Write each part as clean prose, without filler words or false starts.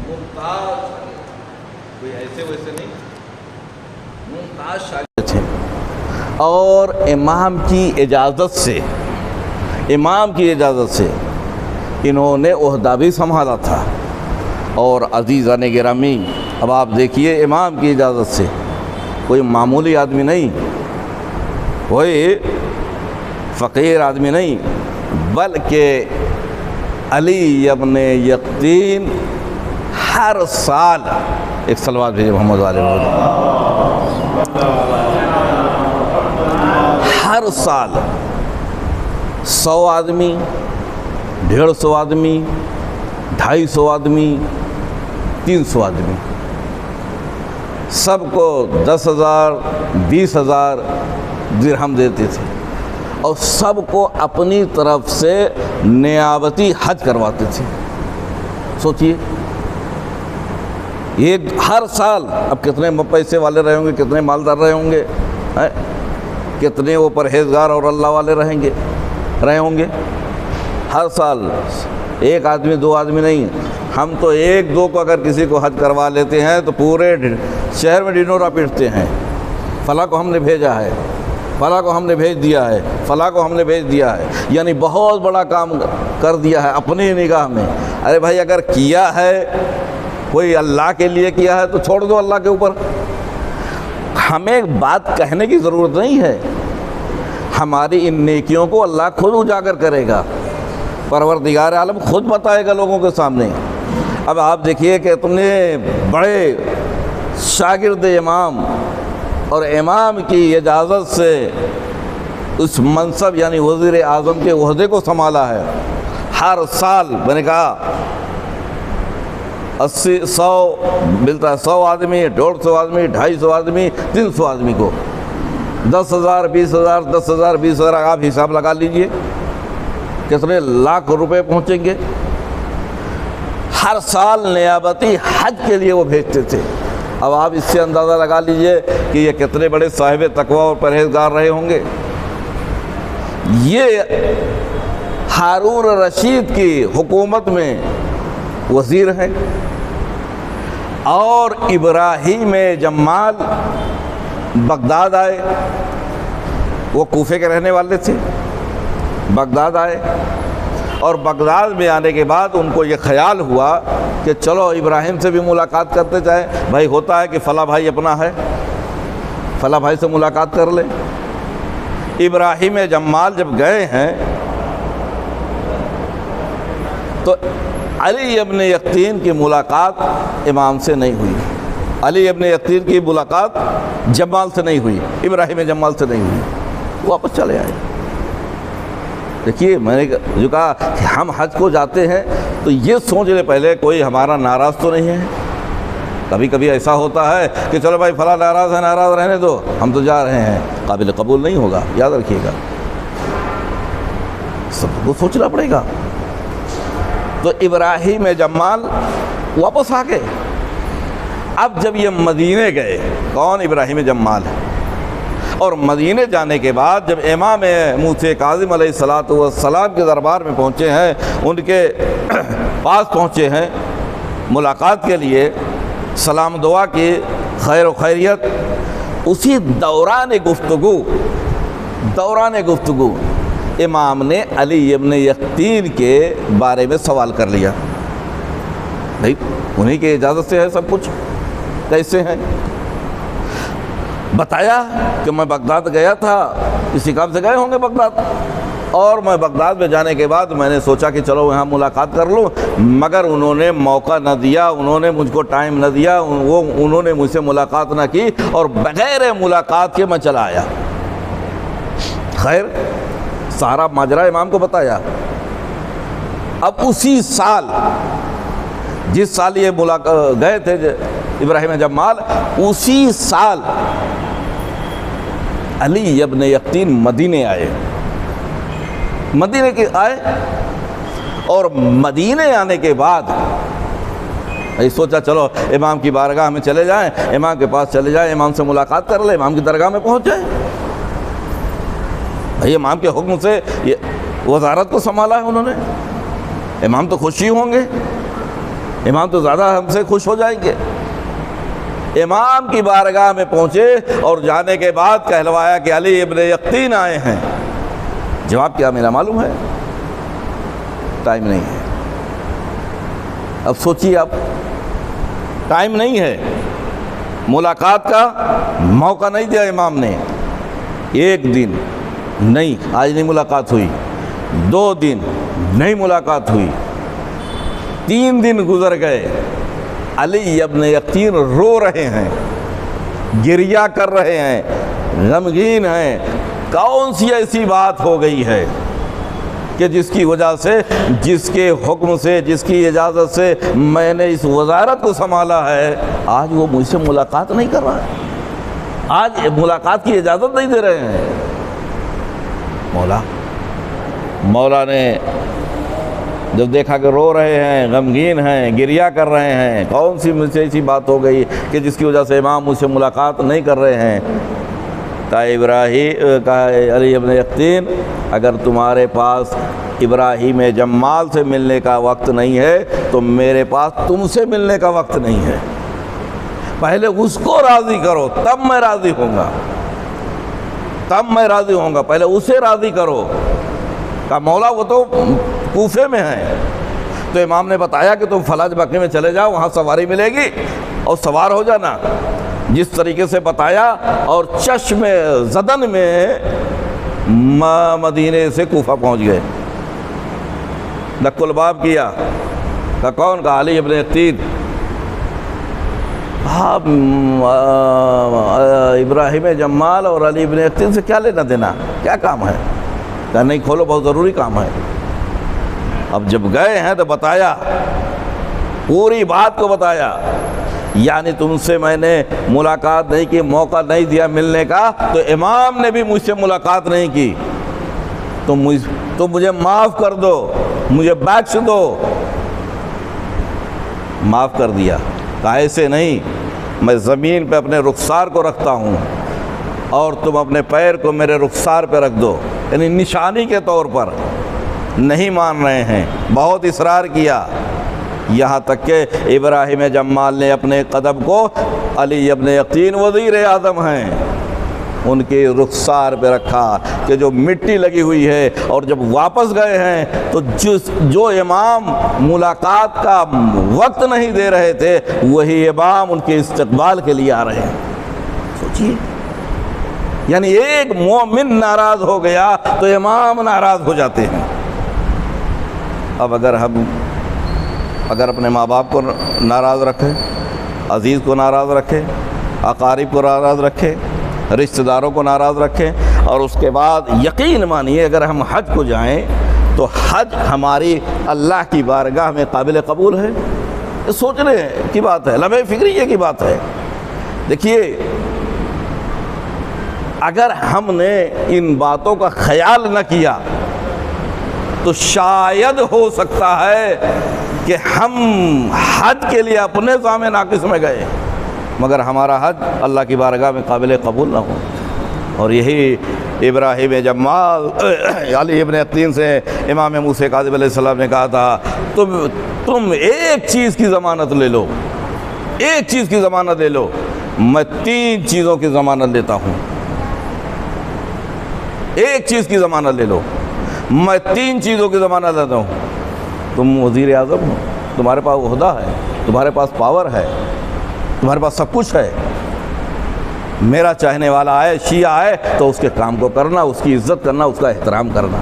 ممتاز کوئی ایسے ویسے نہیں، ممتاز شاگرد تھے، اور امام کی اجازت سے انہوں نے عہدہ بھی سنبھالا تھا۔ اور عزیزان گرامی، اب آپ دیکھیے امام کی اجازت سے، کوئی معمولی آدمی نہیں، کوئی فقیر آدمی نہیں، بلکہ علی ابن یقطین ہر سال، ایک صلوات بھیجے محمد علیہ وسلم، ہر سال 100 آدمی، 150 آدمی، 250 آدمی، 300 آدمی، سب کو 10,000 20,000 درہم دیتے تھے، اور سب کو اپنی طرف سے نیابتی حج کرواتے تھے۔ سوچئے یہ ہر سال، اب کتنے پیسے والے رہے ہوں گے، کتنے مالدار رہے ہوں گے، کتنے وہ پرہیزگار اور اللہ والے رہے ہوں گے۔ ہر سال ایک آدمی 2 آدمی نہیں، ہم تو 1-2 کو اگر کسی کو حج کروا لیتے ہیں تو پورے شہر میں ڈھنڈورا پیٹتے ہیں، فلاں کو ہم نے بھیجا ہے، فلاں کو ہم نے بھیج دیا ہے، فلاں کو ہم نے بھیج دیا ہے، یعنی بہت بڑا کام کر دیا ہے اپنی نگاہ میں۔ ارے بھائی، اگر کیا ہے کوئی اللہ کے لیے کیا ہے تو چھوڑ دو اللہ کے اوپر، ہمیں بات کہنے کی ضرورت نہیں ہے، ہماری ان نیکیوں کو اللہ خود اجاگر کرے گا، پروردگار عالم خود بتائے گا لوگوں کے سامنے۔ اب آپ دیکھیے کہ اتنے بڑے شاگرد امام، اور امام کی اجازت سے اس منصب یعنی وزیر اعظم کے عہدے کو سنبھالا ہے۔ ہر سال میں نے کہا 100 ملتا ہے، 100 آدمی، 150 آدمی، 250 آدمی، 300 آدمی کو 10,000 20,000 10,000 20,000، آپ حساب لگا لیجئے کتنے لاکھ روپے پہنچیں گے۔ ہر سال نیابتی حج کے لیے وہ بھیجتے تھے۔ اب آپ اس سے اندازہ لگا لیجئے کہ یہ کتنے بڑے صاحب تقویٰ اور پرہیزگار رہے ہوں گے۔ یہ ہارون رشید کی حکومت میں وزیر ہیں، اور ابراہیم جمال بغداد آئے، وہ کوفے کے رہنے والے تھے، بغداد آئے، اور بغداد میں آنے کے بعد ان کو یہ خیال ہوا کہ چلو ابراہیم سے بھی ملاقات کرتے جائیں، بھائی ہوتا ہے کہ فلاں بھائی اپنا ہے، فلاں بھائی سے ملاقات کر لیں۔ ابراہیم جمال جب گئے ہیں تو علی ابن یقطین کی ملاقات امام سے نہیں ہوئی، علی ابن یقطین کی ملاقات جمال سے نہیں ہوئی، ابراہیم جمال سے نہیں ہوئی، واپس چلے آئے۔ دیکھیے، میں نے جو کہا کہ ہم حج کو جاتے ہیں تو یہ سوچ لے پہلے کوئی ہمارا ناراض تو نہیں ہے۔ کبھی کبھی ایسا ہوتا ہے کہ چلو بھائی فلاں ناراض ہے، ناراض رہنے دو، ہم تو جا رہے ہیں، قابل قبول نہیں ہوگا، یاد رکھیے گا، سب کو سوچنا پڑے گا۔ تو ابراہیم جمال واپس آ گئے۔ اب جب یہ مدینے گئے، کون؟ ابراہیم جمال۔ اور مدینے جانے کے بعد جب امام موسیٰ کاظم علیہ السلام کے دربار میں پہنچے ہیں، ان کے پاس پہنچے ہیں ملاقات کے لیے، سلام دعا کی، خیر و خیریت، اسی دوران گفتگو امام نے علی ابن یقطین کے بارے میں سوال کر لیا۔ بھائی انہی کی اجازت سے ہے سب کچھ، کیسے ہیں؟ بتایا کہ میں بغداد گیا تھا، اسی کام سے گئے ہوں گے بغداد، اور میں بغداد میں جانے کے بعد میں نے سوچا کہ چلو یہاں ملاقات کر لوں، مگر انہوں نے موقع نہ دیا، انہوں نے مجھ کو ٹائم نہ دیا، انہوں نے مجھ سے ملاقات نہ کی، اور بغیر ملاقات کے میں چلا آیا۔ خیر، سارا ماجرا امام کو بتایا۔ اب اسی سال، جس سال یہ گئے تھے ابراہیم جمال، اسی سال علی ابن یقطین مدینے آئے، اور مدینے آنے کے بعد سوچا چلو امام کی بارگاہ میں چلے جائیں، امام کے پاس چلے جائیں، امام سے ملاقات کر لیں، امام کی درگاہ میں پہنچ جائیں۔ بھائی امام کے حکم سے یہ وزارت کو سنبھالا ہے انہوں نے، امام تو خوشی ہوں گے، امام تو زیادہ ہم سے خوش ہو جائیں گے۔ امام کی بارگاہ میں پہنچے اور جانے کے بعد کہلوایا کہ علی ابن یقطین آئے ہیں۔ جواب کیا میرا معلوم ہے، ٹائم نہیں ہے۔ اب سوچیے، اب ٹائم نہیں ہے، ملاقات کا موقع نہیں دیا امام نے۔ ایک دن نہیں، آج نہیں ملاقات ہوئی، 2 دن نہیں ملاقات ہوئی، 3 دن گزر گئے، علی ابن یقطین رو رہے ہیں، گریہ کر رہے ہیں، غمگین ہیں۔ کون سی ایسی بات ہو گئی ہے کہ جس کی وجہ سے، جس کے حکم سے، جس کی اجازت سے میں نے اس وزارت کو سنبھالا ہے، آج وہ مجھ سے ملاقات نہیں کر رہا ہے، آج ملاقات کی اجازت نہیں دے رہے ہیں۔ مولا نے جب دیکھا کہ رو رہے ہیں، غمگین ہیں، گریہ کر رہے ہیں، کون سی مجھ سے ایسی بات ہو گئی کہ جس کی وجہ سے امام مجھ سے ملاقات نہیں کر رہے ہیں، کہا علی ابن یقطین، اگر تمہارے پاس ابراہیم جمال سے ملنے کا وقت نہیں ہے تو میرے پاس تم سے ملنے کا وقت نہیں ہے۔ پہلے اس کو راضی کرو، تب میں راضی ہوں گا، پہلے اسے راضی کرو۔ کہا مولا وہ تو کوفے میں ہیں۔ تو امام نے بتایا کہ تم فلاں بقی میں چلے جاؤ، وہاں سواری ملے گی اور سوار ہو جانا۔ جس طریقے سے بتایا، اور چشم زدن میں مدینے سے کوفہ پہنچ گئے۔ دق الباب کیا، کہا کون؟ کہا علی ابن یقطین۔ ابراہیم جمال اور علی ابن یقطین سے کیا لینا دینا، کیا کام ہے؟ کہا نہیں کھولو، بہت ضروری کام ہے۔ اب جب گئے ہیں تو بتایا، پوری بات کو بتایا، یعنی تم سے میں نے ملاقات نہیں کی، موقع نہیں دیا ملنے کا، تو امام نے بھی مجھ سے ملاقات نہیں کی، تو مجھے معاف کر دو، مجھے بخش دو۔ معاف کر دیا۔ کہا ایسے نہیں، میں زمین پہ اپنے رخسار کو رکھتا ہوں اور تم اپنے پیر کو میرے رخسار پہ رکھ دو، یعنی نشانی کے طور پر۔ نہیں مان رہے ہیں، بہت اصرار کیا، یہاں تک کہ ابراہیم جمال نے اپنے قدم کو، علی ابن یقطین وزیر اعظم ہیں، ان کے رخسار پہ رکھا کہ جو مٹی لگی ہوئی ہے۔ اور جب واپس گئے ہیں تو جو امام ملاقات کا وقت نہیں دے رہے تھے، وہی امام ان کے استقبال کے لیے آ رہے ہیں۔ سوچیے، یعنی ایک مومن ناراض ہو گیا تو امام ناراض ہو جاتے ہیں۔ اب اگر اپنے ماں باپ کو ناراض رکھیں، عزیز کو ناراض رکھیں، اقارب کو ناراض رکھیں، رشتہ داروں کو ناراض رکھیں، اور اس کے بعد یقین مانیے اگر ہم حج کو جائیں تو حج ہماری اللہ کی بارگاہ میں قابل قبول ہے؟ یہ سوچنے کی بات ہے، لمحہ فکریہ کی بات ہے۔ دیکھیے، اگر ہم نے ان باتوں کا خیال نہ کیا تو شاید ہو سکتا ہے کہ ہم حج کے لیے اپنے جام ناقص میں گئے، مگر ہمارا حج اللہ کی بارگاہ میں قابل قبول نہ ہو۔ اور یہی ابراہیم جمال علی ابن یقطین سے امام موسیٰ کاظم علیہ السلام نے کہا تھا، تم ایک چیز کی ضمانت لے لو، ایک چیز کی ضمانت لے لو، میں 3 چیزوں کی ضمانت لیتا ہوں۔ ایک چیز کی ضمانت لے لو، میں 3 چیزوں کی ضمانت لیتا ہوں۔ تم وزیر اعظم ہو، تمہارے پاس عہدہ ہے، تمہارے پاس پاور ہے، تمہارے پاس سب کچھ ہے، میرا چاہنے والا آئے، شیعہ آئے تو اس کے کام کو کرنا، اس کی عزت کرنا، اس کا احترام کرنا۔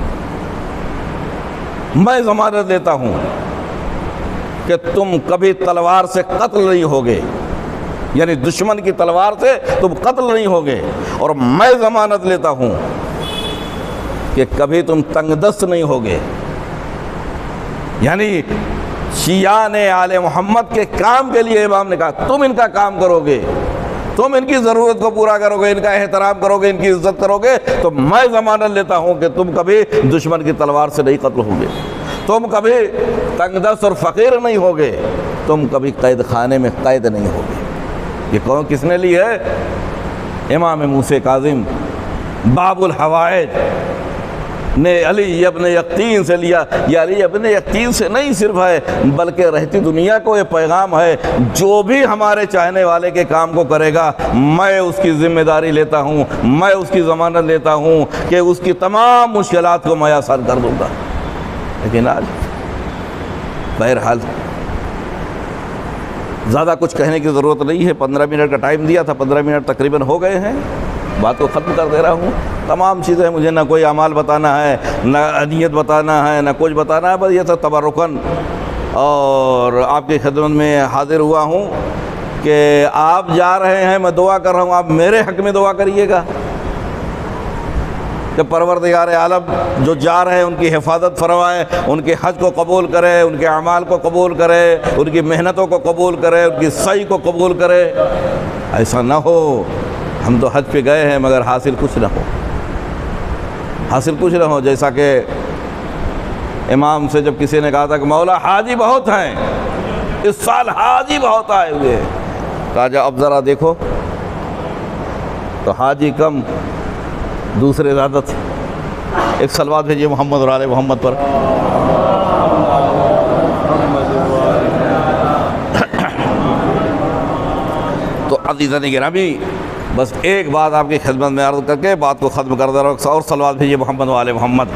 میں ضمانت دیتا ہوں کہ تم کبھی تلوار سے قتل نہیں ہوگے، یعنی دشمن کی تلوار سے تم قتل نہیں ہوگے، اور میں ضمانت لیتا ہوں کہ کبھی تم تنگ دست نہیں ہوگے، یعنی شیعہ نے آل محمد کے کام کے لیے امام نے کہا تم ان کا کام کرو گے، تم ان کی ضرورت کو پورا کرو گے، ان کا احترام کرو گے، ان کی عزت کرو گے، تو میں ضمانت لیتا ہوں کہ تم کبھی دشمن کی تلوار سے نہیں قتل ہوگے، تم کبھی تنگ دست اور فقیر نہیں ہوگے، تم کبھی قید خانے میں قید نہیں ہوگے۔ یہ کون کس نے لی ہے؟ امام موسیٰ کاظم، باب الحوائج، نے علی ابن یقین سے لیا. یہ علی ابن یقین سے نہیں صرف ہے بلکہ رہتی دنیا کو یہ پیغام ہے, جو بھی ہمارے چاہنے والے کے کام کو کرے گا میں اس کی ذمہ داری لیتا ہوں, میں اس کی ضمانت لیتا ہوں کہ اس کی تمام مشکلات کو میں آسان کر دوں گا. لیکن آج بہرحال زیادہ کچھ کہنے کی ضرورت نہیں ہے. 15 منٹ کا ٹائم دیا تھا, 15 منٹ تقریباً ہو گئے ہیں, بات کو ختم کر دے رہا ہوں. تمام چیزیں مجھے نہ کوئی اعمال بتانا ہے, نہ نیت بتانا ہے, نہ کچھ بتانا ہے, بس یہ سب تبرکاً اور آپ کی خدمت میں حاضر ہوا ہوں کہ آپ جا رہے ہیں, میں دعا کر رہا ہوں, آپ میرے حق میں دعا کریے گا کہ پروردگار عالم جو جا رہے ہیں ان کی حفاظت فرمائے, ان کے حج کو قبول کرے, ان کے اعمال کو قبول کرے, ان کی محنتوں کو قبول کرے, ان کی سعی کو قبول کرے. ایسا نہ ہو ہم تو حج پہ گئے ہیں مگر حاصل کچھ نہ ہو, حاصل کچھ نہ ہو. جیسا کہ امام سے جب کسی نے کہا تھا کہ مولا حاجی بہت ہیں, اس سال حاجی بہت آئے ہوئے, کہا جا اب ذرا دیکھو تو حاجی کم دوسرے زیادہ تھے. ایک صلوات بھیجیے محمد اور آل محمد پر. تو عزیزان گرامی بس ایک بات آپ کی خدمت میں عرض کر کے بات کو ختم کر دے رہا ہوں, اور صلوات بھیجیے محمد و آل محمد.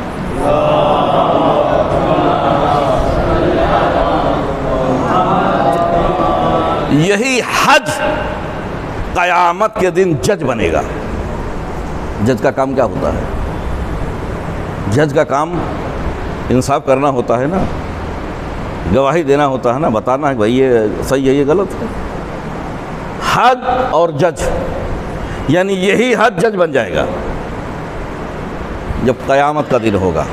یہی حج قیامت کے دن جج بنے گا. جج کا کام کیا ہوتا ہے؟ جج کا کام انصاف کرنا ہوتا ہے نا, گواہی دینا ہوتا ہے نا, بتانا ہے بھائی یہ صحیح ہے یہ غلط ہے. حج اور جج یعنی یہی حج جج بن جائے گا جب قیامت کا دن ہوگا.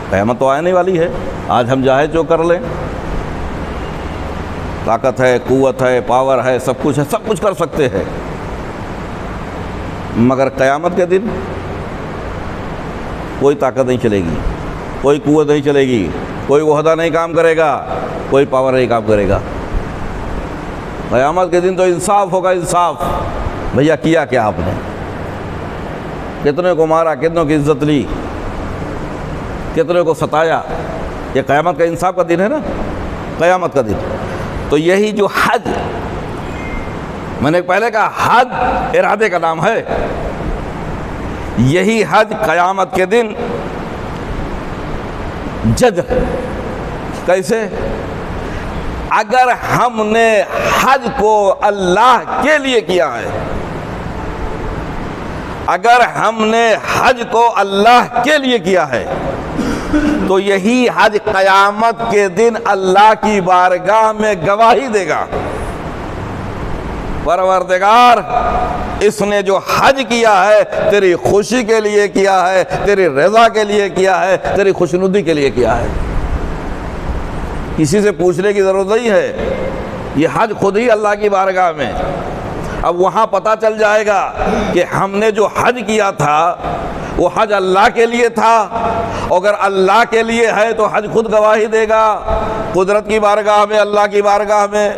قیامت تو آنے والی ہے, آج ہم چاہے جو کر لیں, طاقت ہے, قوت ہے, پاور ہے, سب کچھ ہے, سب کچھ کر سکتے ہیں, مگر قیامت کے دن کوئی طاقت نہیں چلے گی, کوئی قوت نہیں چلے گی, کوئی عہدہ نہیں کام کرے گا, کوئی پاور نہیں کام کرے گا. قیامت کے دن تو انصاف ہوگا, انصاف. بھیا کیا کیا آپ نے, کتنے کو مارا, کتنوں کی عزت لی, کتنے کو ستایا. یہ قیامت کا انصاف کا دن ہے نا, قیامت کا دن. تو یہی جو حج, میں نے پہلے کہا حج ارادے کا نام ہے, یہی حج قیامت کے دن جج. کیسے؟ اگر ہم نے حج کو اللہ کے لیے کیا ہے, اگر ہم نے حج کو اللہ کے لیے کیا ہے تو یہی حج قیامت کے دن اللہ کی بارگاہ میں گواہی دے گا, پروردگار اس نے جو حج کیا ہے تیری خوشی کے لیے کیا ہے, تیری رضا کے لیے کیا ہے, تیری خوشنودی کے لیے کیا ہے. کسی سے پوچھنے کی ضرورت نہیں ہے, یہ حج خود ہی اللہ کی بارگاہ میں. اب وہاں پتہ چل جائے گا کہ ہم نے جو حج کیا تھا وہ حج اللہ کے لیے تھا. اگر اللہ کے لیے ہے تو حج خود گواہی دے گا قدرت کی بارگاہ میں, اللہ کی بارگاہ میں.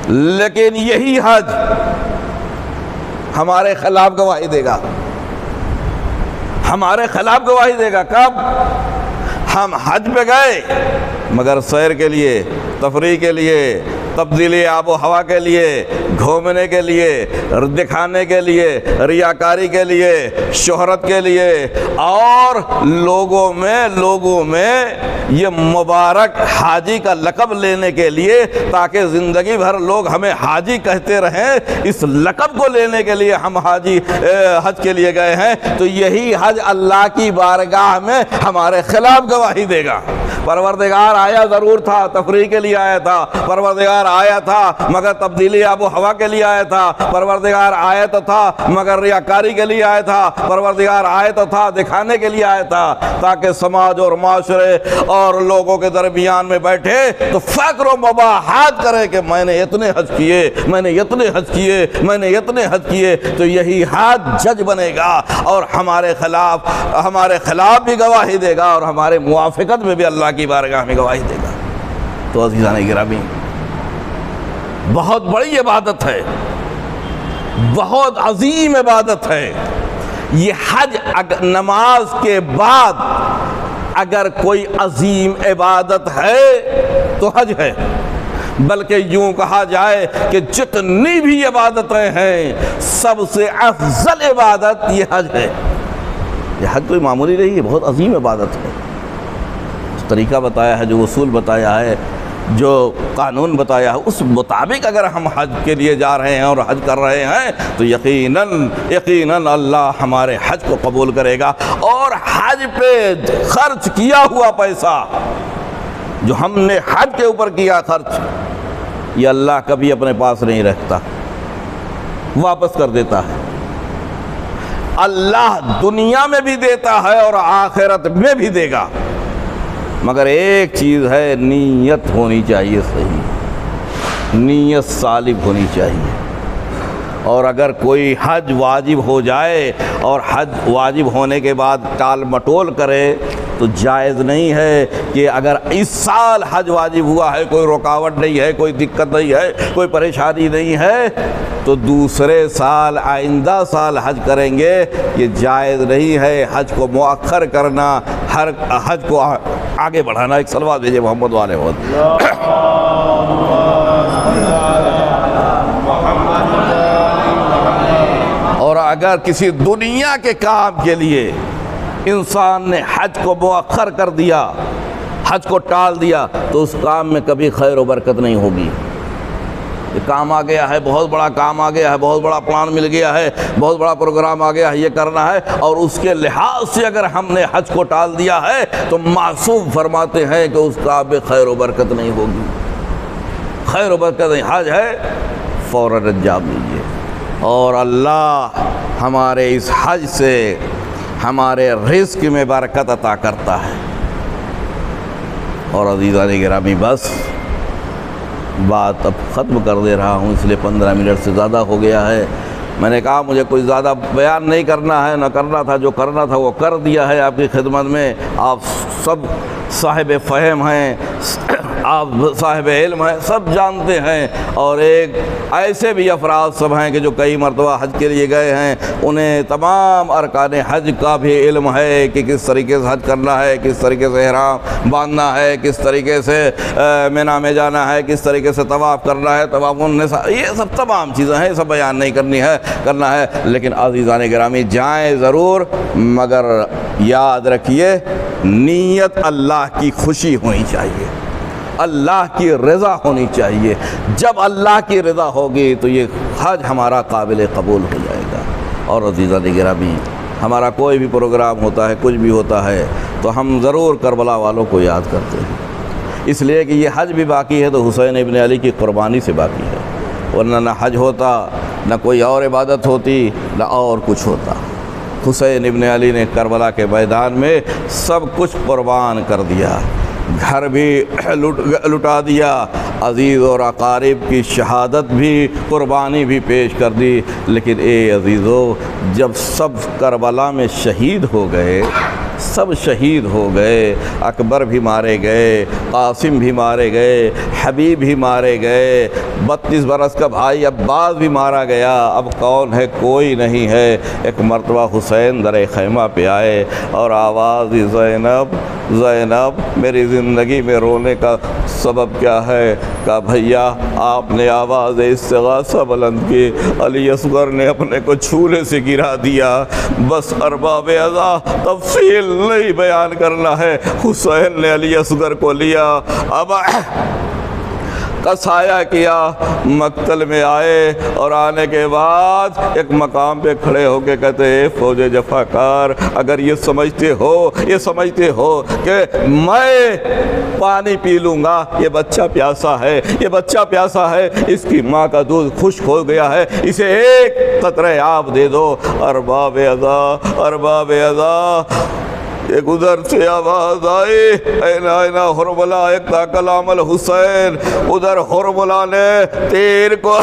لیکن یہی حج ہمارے خلاف گواہی دے گا, ہمارے خلاف گواہی دے گا. کب؟ ہم حج پہ گئے مگر سیر کے لیے, تفریح کے لیے, تبدیلی آب و ہوا کے لیے, گھومنے کے لیے, دکھانے کے لیے, ریاکاری کے لیے, شہرت کے لیے, اور لوگوں میں یہ مبارک حاجی کا لقب لینے کے لیے, تاکہ زندگی بھر لوگ ہمیں حاجی کہتے رہیں, اس لقب کو لینے کے لیے ہم حج کے لیے گئے ہیں. تو یہی حج اللہ کی بارگاہ میں ہمارے خلاف گواہی دے گا. پروردگار آیا ضرور تھا, تفریح کے لیے آیا تھا, پروردگار آیا تھا مگر تبدیلی آب و ہوا کے لیے آیا تھا, پروردگار آیا تو تھا مگر ریاکاری کے لیے آیا تھا, پروردگار آیا تو تھا دکھانے کے لیے آیا تھا, تاکہ سماج اور معاشرے اور لوگوں کے درمیان میں بیٹھے تو فخر و مباحات کرے کہ میں نے اتنے حج کیے, میں نے اتنے حج کیے, میں نے اتنے حج کیے. تو یہی حج جج بنے گا اور ہمارے خلاف بھی گواہی دے گا, اور ہمارے موافقت میں بھی اللہ کی بارگاہ میں گواہی دے گا. تو عزیزان گرامی بہت بڑی عبادت ہے, بہت عظیم عبادت ہے. یہ حج نماز کے بعد اگر کوئی عظیم عبادت ہے تو حج ہے، بلکہ یوں کہا جائے کہ جتنی بھی عبادتیں ہیں سب سے افضل عبادت یہ حج ہے۔ یہ حج کوئی معمولی نہیں ہے، بہت عظیم عبادت ہے۔ جو طریقہ بتایا ہے، جو اصول بتایا ہے، جو قانون بتایا ہے، اس مطابق اگر ہم حج کے لیے جا رہے ہیں اور حج کر رہے ہیں تو یقیناً اللہ ہمارے حج کو قبول کرے گا، اور حج پہ خرچ کیا ہوا پیسہ جو ہم نے حج کے اوپر کیا خرچ، یہ اللہ کبھی اپنے پاس نہیں رکھتا، واپس کر دیتا ہے۔ اللہ دنیا میں بھی دیتا ہے اور آخرت میں بھی دے گا، مگر ایک چیز ہے، نیت ہونی چاہیے صحیح، نیت صالح ہونی چاہیے۔ اور اگر کوئی حج واجب ہو جائے اور حج واجب ہونے کے بعد ٹال مٹول کرے تو جائز نہیں ہے کہ اگر اس سال حج واجب ہوا ہے، کوئی رکاوٹ نہیں ہے، کوئی دقت نہیں ہے، کوئی پریشانی نہیں ہے، تو دوسرے سال آئندہ سال حج کریں گے، یہ جائز نہیں ہے۔ حج کو مؤخر کرنا، ہر حج کو آگے بڑھانا۔ ایک صلوات بھیجے محمد والے محمد۔ اور اگر کسی دنیا کے کام کے لیے انسان نے حج کو مؤخر کر دیا، حج کو ٹال دیا، تو اس کام میں کبھی خیر و برکت نہیں ہوگی۔ یہ کام آ گیا ہے، بہت بڑا کام آ گیا ہے، بہت بڑا پلان مل گیا ہے، بہت بڑا پروگرام آ گیا ہے، یہ کرنا ہے، اور اس کے لحاظ سے اگر ہم نے حج کو ٹال دیا ہے تو معصوم فرماتے ہیں کہ اس کام میں خیر و برکت نہیں ہوگی، خیر و برکت نہیں۔ حج ہے فوراً انجام لیجیے، اور اللہ ہمارے اس حج سے ہمارے رزق میں برکت عطا کرتا ہے۔ اور عزیزان گرامی، بس بات اب ختم کر دے رہا ہوں، اس لیے 15 منٹ سے زیادہ ہو گیا ہے۔ میں نے کہا مجھے کوئی زیادہ بیان نہیں کرنا ہے، نہ کرنا تھا، جو کرنا تھا وہ کر دیا ہے آپ کی خدمت میں۔ آپ سب صاحب فہم ہیں، آپ صاحب علم ہیں، سب جانتے ہیں، اور ایک ایسے بھی افراد سب ہیں کہ جو کئی مرتبہ حج کے لیے گئے ہیں، انہیں تمام ارکان حج کا بھی علم ہے کہ کس طریقے سے حج کرنا ہے، کس طریقے سے احرام باندھنا ہے، کس طریقے سے مینا میں جانا ہے، کس طریقے سے طواف کرنا ہے، طواف النساء، یہ سب تمام چیزیں ہیں، سب بیان نہیں کرنا ہے، لیکن عزیزان گرامی جائیں ضرور، مگر یاد رکھیے نیت اللہ کی خوشی ہونی چاہیے، اللہ کی رضا ہونی چاہیے۔ جب اللہ کی رضا ہوگی تو یہ حج ہمارا قابل قبول ہو جائے گا۔ اور عزیزان گرامی، ہمارا کوئی بھی پروگرام ہوتا ہے، کچھ بھی ہوتا ہے، تو ہم ضرور کربلا والوں کو یاد کرتے ہیں، اس لیے کہ یہ حج بھی باقی ہے تو حسین ابن علی کی قربانی سے باقی ہے، ورنہ نہ حج ہوتا، نہ کوئی اور عبادت ہوتی، نہ اور کچھ ہوتا۔ حسین ابن علی نے کربلا کے میدان میں سب کچھ قربان کر دیا، گھر بھی لٹا دیا، عزیز اور اقارب کی شہادت بھی، قربانی بھی پیش کر دی۔ لیکن اے عزیزو، جب سب کربلا میں شہید ہو گئے، سب شہید ہو گئے، اکبر بھی مارے گئے، قاسم بھی مارے گئے، حبیب بھی مارے گئے، 32 برس کا بھائی عباس بھی مارا گیا، اب کون ہے؟ کوئی نہیں ہے۔ ایک مرتبہ حسین در خیمہ پہ آئے اور آواز دی، زینب زینب، میری زندگی میں رونے کا سبب کیا ہے؟ کہا بھیا آپ نے آواز استغاثہ بلند کی، علی اصغر نے اپنے کو چھولے سے گرا دیا، بس ارباب اعضاء تفصیل نہیں بیان کرنا ہے۔ حسین نے علی اصغر کو لیا، اب کا سایہ کیا، مقتل میں آئے، اور آنے کے بعد ایک مقام پہ کھڑے ہو کے کہتے ہیں فوج جفاکار، اگر یہ سمجھتے ہو کہ میں پانی پی لوں گا، یہ بچہ پیاسا ہے، اس کی ماں کا دودھ خشک ہو گیا ہے، اسے ایک قطرہ آب دے دو۔ ارباب اعضاء ایک ادھر سے آواز آئی اینا اینا حرملہ اقتا کلام الحسین، ادھر حرملہ نے تیر کو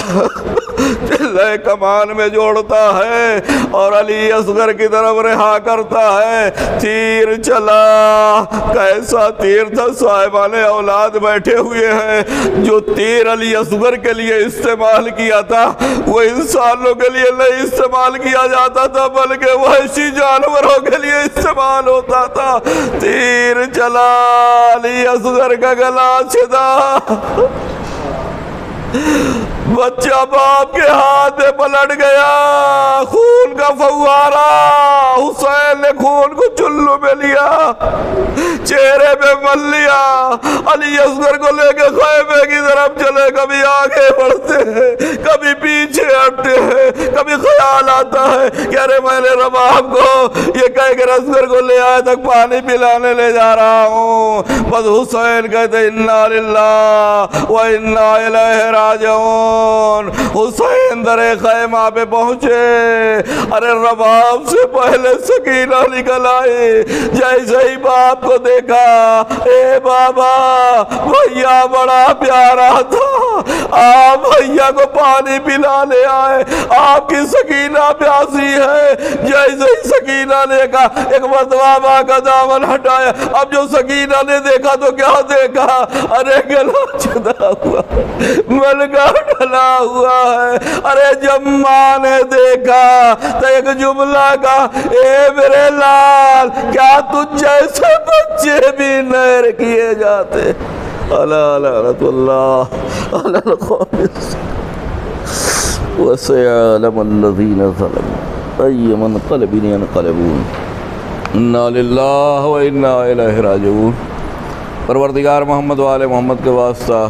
چلے کمان میں جوڑتا ہے اور علی اصغر کی طرف رہا کرتا ہے، تیر چلا، کیسا تیر تھا، صاحبان اولاد بیٹھے ہوئے ہیں، جو تیر علی اصغر کے لیے استعمال کیا تھا وہ انسانوں کے لیے نہیں استعمال کیا جاتا تھا بلکہ وحشی جانوروں کے لیے استعمال ہوتا تھا۔ تیر چلا، علی اصغر کا گلا چھدا، بچہ باپ کے ہاتھ میں پلٹ گیا، خون کا فوارہ، حسین نے خون کو چلو میں لیا، چہرے پہ مل لیا، علی اصغر کو لے کے خیمے کی طرف چلے، کبھی آگے بڑھتے ہیں کبھی پیچھے ہٹتے ہیں، کبھی خیال آتا ہے کہ ارے میں نے رباب کو یہ کہہ کے اصغر کو لے آئے تک پانی پلانے لے جا رہا ہوں، بس حسین کہتے انا للہ و انا الیہ راجعون۔ حسین در خیمہ پہ پہنچے، ارے رباب سے پہلے سکینہ نکل آئی، جیسے ہی باپ کو دیکھا، اے بابا بھیا بڑا پیارا تھا، آپ بھیا کو پانی پلانے آئے، آپ کی سکینہ پیاسی ہے۔ جیسے ہی سکینہ نے کہا، ایک مرتبہ ماں کا دامن ہٹایا، اب جو سکینہ نے دیکھا تو کیا دیکھا، ارے گلا چھدا ہوا، ملکہ ڈھلا ہوا ہے۔ ارے جب ماں نے دیکھا تو ایک جملہ کہا، اے میرے لال کیا تجھ جیسے بچے بھی نیر کیے جاتے؟ اللہ لعنت اللہ علی القوم وسيعلم الذين ظلموا أي منقلب ينقلبون انا للہ و انا الیہ راجعون۔ پروردگار محمد و آل محمد کے واسطہ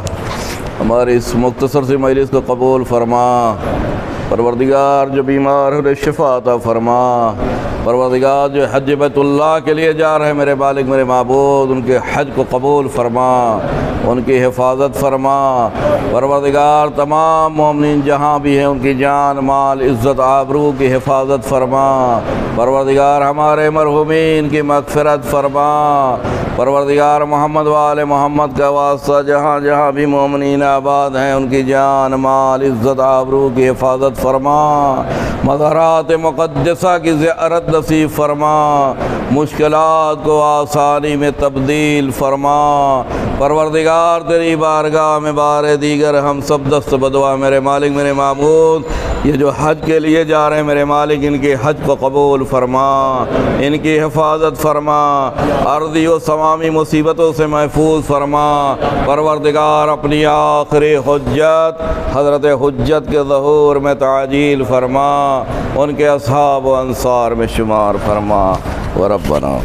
ہماری اس مختصر سی مجلس کو قبول فرما، پروردگار جو بیمار انہیں شفا عطا فرما، پروردگار جو حج بیت اللہ کے لیے جا رہے ہیں میرے مالک میرے معبود ان کے حج کو قبول فرما، ان کی حفاظت فرما، پروردگار تمام مومنین جہاں بھی ہیں ان کی جان مال عزت آبرو کی حفاظت فرما، پروردگار ہمارے مرحومین کی مغفرت فرما، پروردگار محمد و آل محمد کا واسطہ جہاں جہاں بھی مومنین آباد ہیں ان کی جان مال عزت آبرو کی حفاظت فرما، مزارات مقدسہ کی زیارت نصیب فرما، مشکلات کو آسانی میں تبدیل فرما، پروردگار تیری بارگاہ میں بار دیگر ہم سب دست بدعا میرے مالک میرے معبود یہ جو حج کے لیے جا رہے ہیں میرے مالک ان کے حج کو قبول فرما، ان کی حفاظت فرما، ارضی و سمامی مصیبتوں سے محفوظ فرما، پروردگار اپنی آخری حجت حضرت حجت کے ظہور میں تعجیل فرما، ان کے اصحاب و انصار میں شمار فرما، وربنا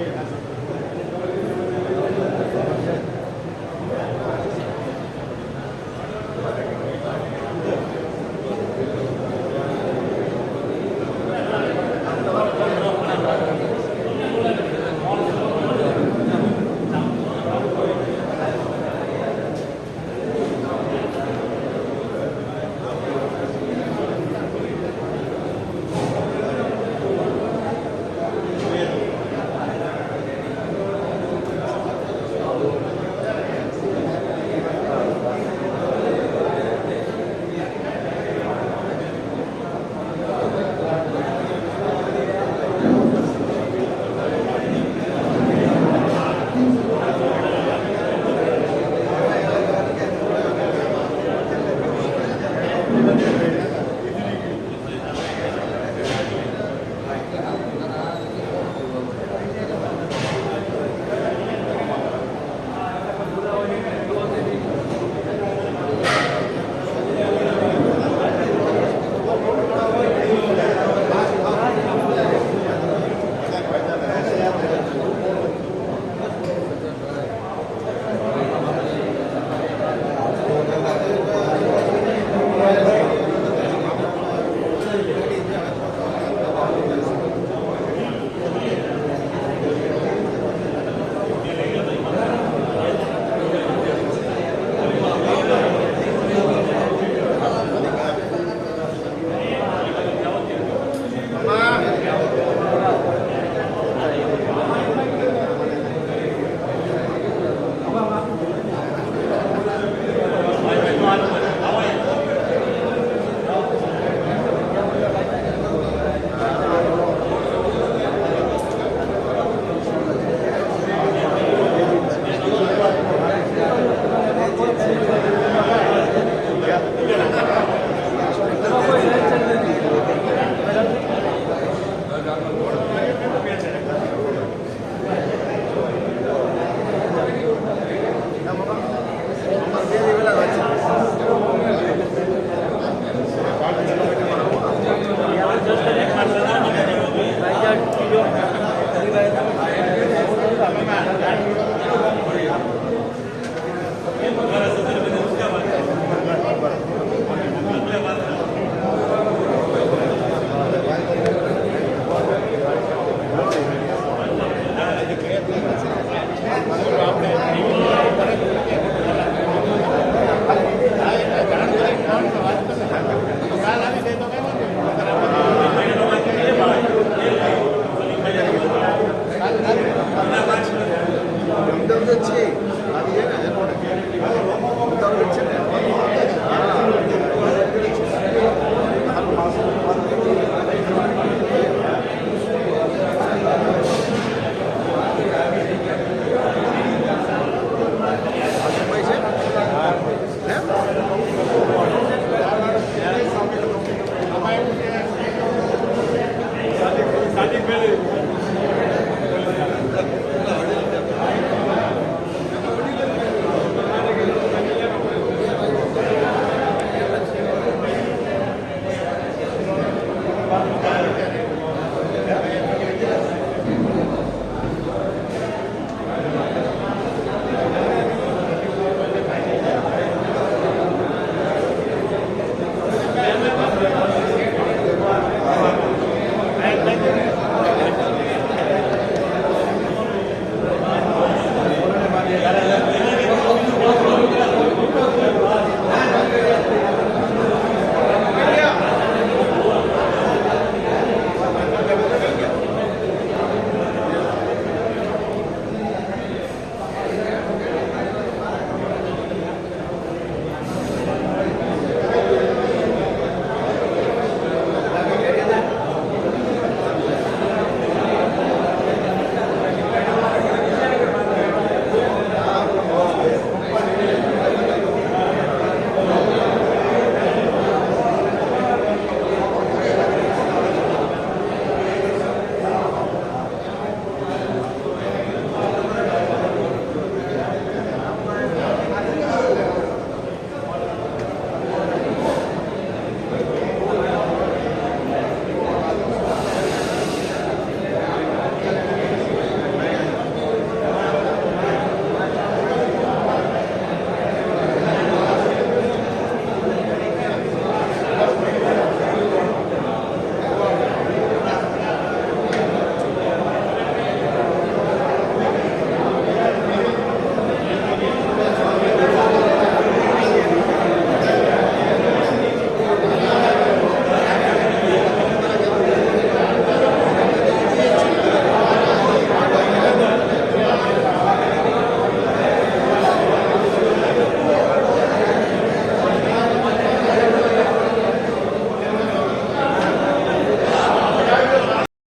Gracias.